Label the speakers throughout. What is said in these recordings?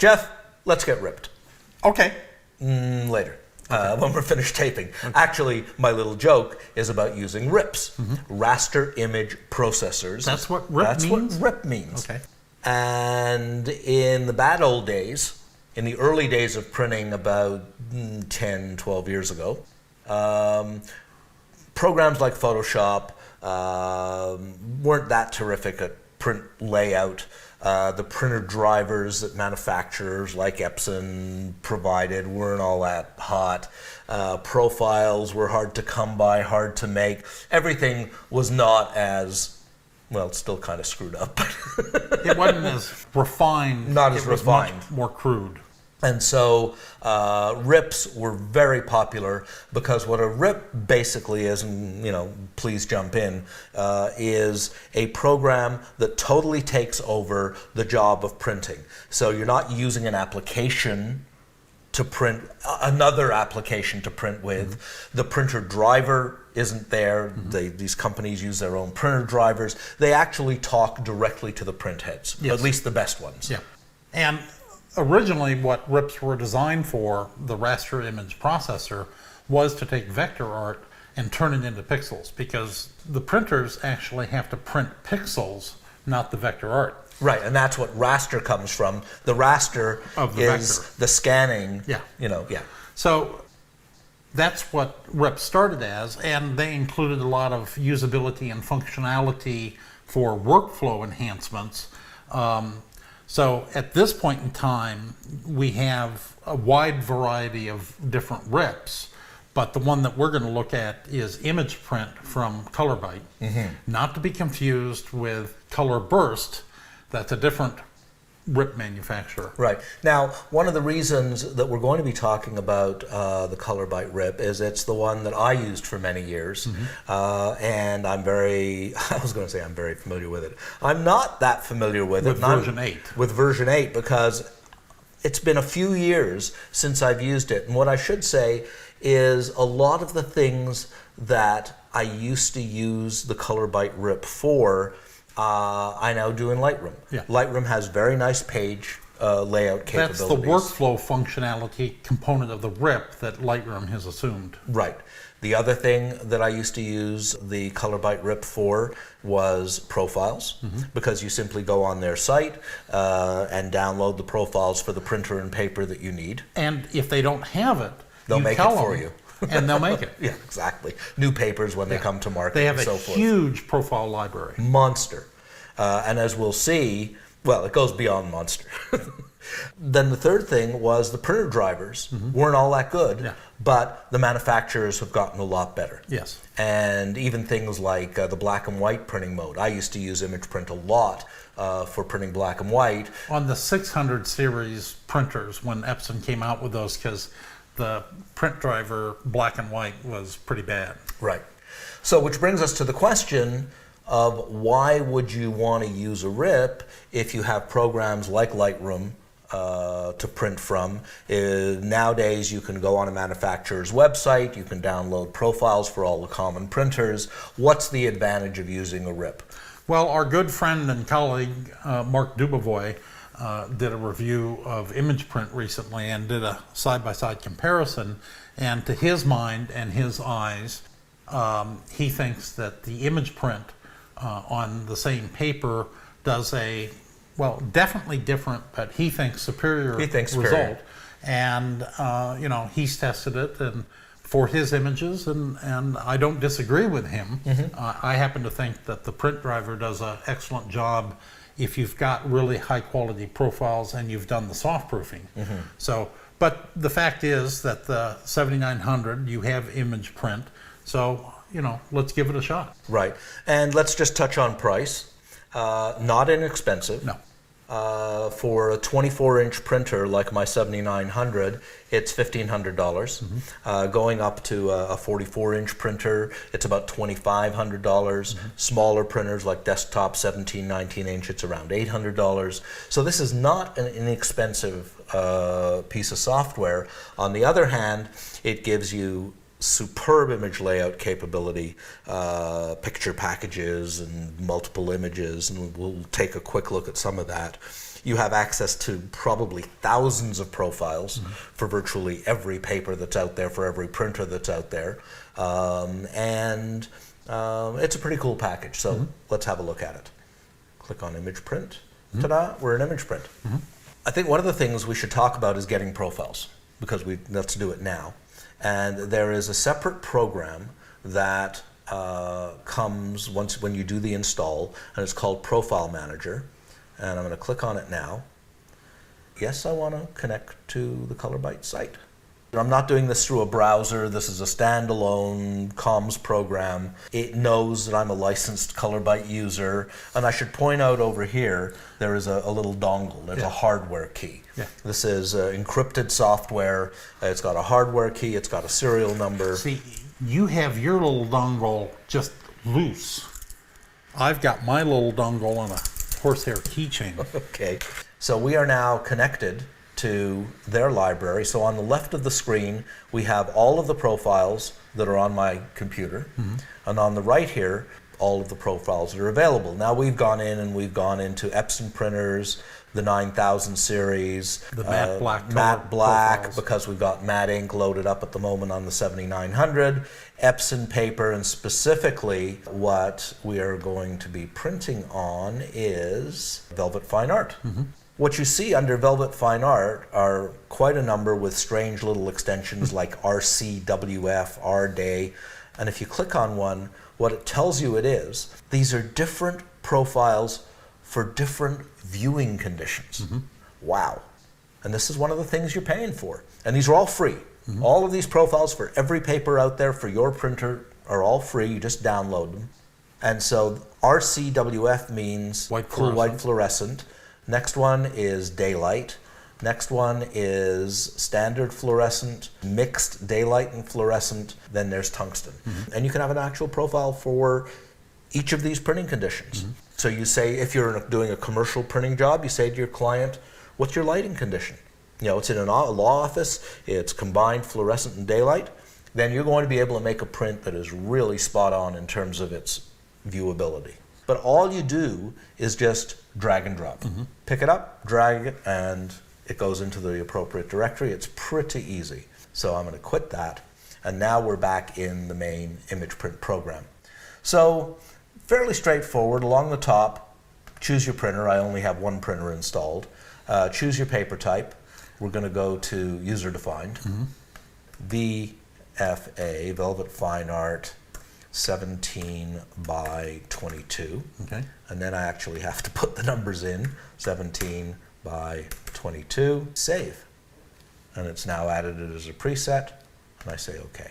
Speaker 1: Jeff, let's get ripped.
Speaker 2: Okay.
Speaker 1: Later. When we're finished taping. Okay. Actually, my little joke is about using RIPs. Raster Image Processors.
Speaker 2: That's what RIP means?
Speaker 1: That's what RIP means.
Speaker 2: Okay.
Speaker 1: And in the bad old days, in the early days of printing about 10, 12 years ago, programs like Photoshop weren't that terrific at print layout. The printer drivers that manufacturers like Epson provided weren't all that hot. Profiles were hard to come by, hard to make. Everything was not as, well, it's still kind of screwed up.
Speaker 2: It wasn't as refined.
Speaker 1: Not as refined.
Speaker 2: It was much more crude.
Speaker 1: And so RIPs were very popular because what a RIP basically is, and please jump in, is a program that totally takes over the job of printing. So you're not using an application to print, another application to print with. The printer driver isn't there. These companies use their own printer drivers. They actually talk directly to the print heads, at least the best ones.
Speaker 2: Yeah. And originally what RIPs were designed for, the Raster Image Processor, was to take vector art and turn it into pixels, because the printers actually have to print pixels, not the vector art.
Speaker 1: Right, and that's what raster comes from. The raster is
Speaker 2: vector.
Speaker 1: The scanning,
Speaker 2: Yeah. So that's what RIP started as, and they included a lot of usability and functionality for workflow enhancements. So at this point in time, we have a wide variety of different RIPs, but the one that we're going to look at is ImagePrint from ColorByte, not to be confused with ColorBurst. That's a different RIP manufacturer.
Speaker 1: Right. Now, one of the reasons that we're going to be talking about the ColorByte RIP is it's the one that I used for many years, and I'm very familiar with it. I'm not that familiar with it.
Speaker 2: With version 8.
Speaker 1: With version 8, because it's been a few years since I've used it. And what I should say is a lot of the things that I used to use the ColorByte RIP for, I now do in Lightroom.
Speaker 2: Yeah.
Speaker 1: Lightroom has very nice page layout capabilities.
Speaker 2: That's the workflow functionality component of the RIP that Lightroom has assumed.
Speaker 1: Right. The other thing that I used to use the ColorByte RIP for was profiles, because you simply go on their site and download the profiles for the printer and paper that you need.
Speaker 2: And if they don't have it,
Speaker 1: they'll make it for you.
Speaker 2: And they'll make it.
Speaker 1: Yeah, exactly. New papers when they come to market.
Speaker 2: They have
Speaker 1: and so
Speaker 2: a
Speaker 1: forth.
Speaker 2: huge profile library.
Speaker 1: Monster. And as we'll see, well, it goes beyond monster. Then the third thing was the printer drivers weren't all that good, but the manufacturers have gotten a lot better.
Speaker 2: Yes.
Speaker 1: And even things like the black and white printing mode. I used to use ImagePrint a lot for printing black and white.
Speaker 2: On the 600 series printers, when Epson came out with those, because the print driver black and white was pretty bad.
Speaker 1: Right. So which brings us to the question of why would you want to use a RIP if you have programs like Lightroom to print from. Nowadays you can go on a manufacturer's website, you can download profiles for all the common printers. What's the advantage of using a RIP?
Speaker 2: Well, our good friend and colleague Mark Dubovoy did a review of ImagePrint recently and did a side-by-side comparison, and to his mind and his eyes, he thinks that the ImagePrint on the same paper does a, well, definitely different, but he thinks superior result. And he's tested it and for his images, and I don't disagree with him. I happen to think that the print driver does an excellent job if you've got really high quality profiles and you've done the soft proofing. So, but the fact is that the 7900, you have ImagePrint, so let's give it a shot.
Speaker 1: Right, and let's just touch on price. Not inexpensive.
Speaker 2: No.
Speaker 1: For a 24-inch printer like my 7900, it's $1,500. Going up to a 44-inch printer, it's about $2,500. Smaller printers like desktop 17, 19-inch, it's around $800. So this is not an inexpensive piece of software. On the other hand, it gives you superb image layout capability, picture packages and multiple images, and we'll take a quick look at some of that. You have access to probably thousands of profiles for virtually every paper that's out there, for every printer that's out there. It's a pretty cool package, so let's have a look at it. Click on ImagePrint. Ta-da, we're in ImagePrint. I think one of the things we should talk about is getting profiles, because let's do it now. And there is a separate program that comes when you do the install, and it's called Profile Manager. And I'm going to click on it now. Yes, I want to connect to the ColorByte site. I'm not doing this through a browser. This is a standalone comms program. It knows that I'm a licensed ColorByte user. And I should point out over here, there is a little dongle. There's a hardware key.
Speaker 2: Yeah.
Speaker 1: This is encrypted software. It's got a hardware key. It's got a serial number.
Speaker 2: See, you have your little dongle just loose. I've got my little dongle on a horsehair keychain.
Speaker 1: Okay. So we are now connected to their library. So on the left of the screen, we have all of the profiles that are on my computer. And on the right here, all of the profiles that are available. Now we've gone in and we've gone into Epson printers, the 9000 series,
Speaker 2: The matte black profiles.
Speaker 1: because we've got matte ink loaded up at the moment on the 7900, Epson paper, and specifically what we are going to be printing on is Velvet Fine Art. What you see under Velvet Fine Art are quite a number with strange little extensions like RCWF, RDay, and if you click on one, what it tells you it is, these are different profiles for different viewing conditions. Wow. And this is one of the things you're paying for. And these are all free. All of these profiles for every paper out there for your printer are all free. You just download them. And so RCWF means full white fluorescent. Next one is daylight. Next one is standard fluorescent, mixed daylight and fluorescent. Then there's tungsten. And you can have an actual profile for each of these printing conditions. So you say, if you're doing a commercial printing job, you say to your client, what's your lighting condition? You know, it's in a law office, it's combined fluorescent and daylight. Then you're going to be able to make a print that is really spot on in terms of its viewability. But all you do is just drag and drop. Pick it up, drag it, and it goes into the appropriate directory. It's pretty easy. So I'm going to quit that. And now we're back in the main ImagePrint program. So fairly straightforward. Along the top, choose your printer. I only have one printer installed. Choose your paper type. We're going to go to user-defined. VFA, Velvet Fine Art, 17 by 22.
Speaker 2: Okay.
Speaker 1: And then I actually have to put the numbers in, 17 by 22. Save. And it's now added it as a preset. And I say OK.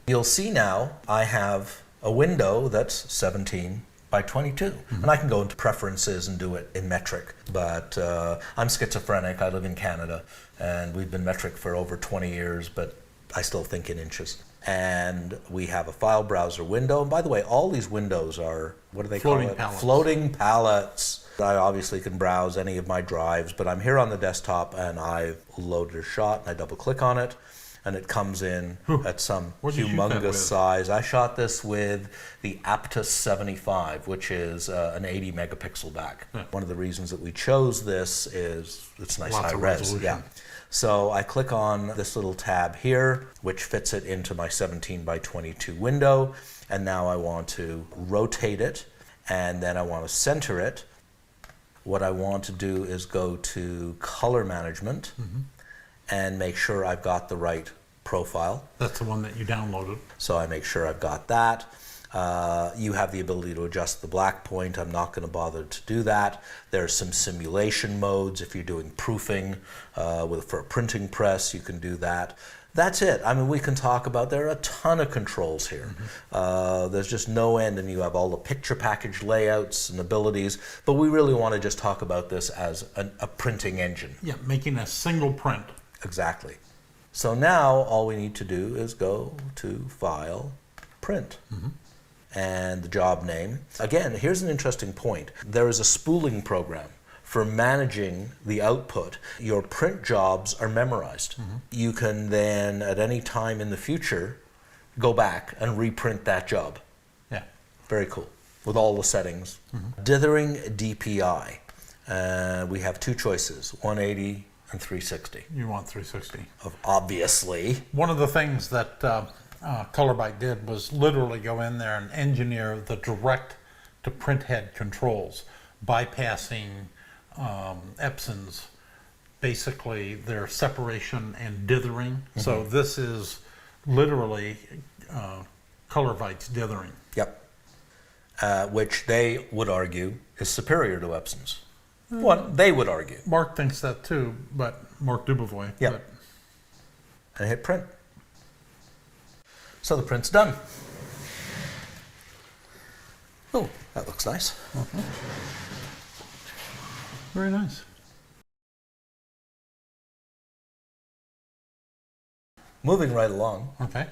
Speaker 1: You'll see now I have a window that's 17 by 22. And I can go into preferences and do it in metric. But I'm schizophrenic. I live in Canada. And we've been metric for over 20 years. But I still think in inches. And we have a file browser window. And by the way, all these windows are, what do they call it?
Speaker 2: Palettes.
Speaker 1: Floating palettes. I obviously can browse any of my drives, but I'm here on the desktop and I've loaded a shot and I double click on it and it comes in at some humongous size. I shot this with the Aptus 75, which is an 80 megapixel back. One of the reasons that we chose this is it's nice high res. Yeah. So I click on this little tab here, which fits it into my 17 by 22 window. And now I want to rotate it and then I want to center it. What I want to do is go to color management and make sure I've got the right profile.
Speaker 2: That's the one that you downloaded.
Speaker 1: So I make sure I've got that. You have the ability to adjust the black point. I'm not going to bother to do that. There's some simulation modes. If you're doing proofing for a printing press, you can do that. That's it. I mean, we can talk about, there are a ton of controls here. There's just no end, and you have all the picture package layouts and abilities, but we really want to just talk about this as a printing engine.
Speaker 2: Yeah, making a single print.
Speaker 1: Exactly. So now all we need to do is go to File, Print. And the job name. Again, here's an interesting point. There is a spooling program for managing the output. Your print jobs are memorized. You can then, at any time in the future, go back and reprint that job.
Speaker 2: Yeah.
Speaker 1: Very cool, with all the settings. Dithering DPI. We have two choices, 180 and 360.
Speaker 2: You want 360.
Speaker 1: Obviously.
Speaker 2: One of the things that ColorByte did was literally go in there and engineer the direct to print head controls, bypassing Epson's, basically their separation and dithering. So this is literally ColorByte's dithering.
Speaker 1: Yep. Which they would argue is superior to Epson's. What they would argue.
Speaker 2: Mark thinks that too, but Mark Dubovoy.
Speaker 1: Yep.
Speaker 2: But
Speaker 1: And hit print. So the print's done. Oh, that looks nice.
Speaker 2: very nice.
Speaker 1: Moving right along.
Speaker 2: Okay.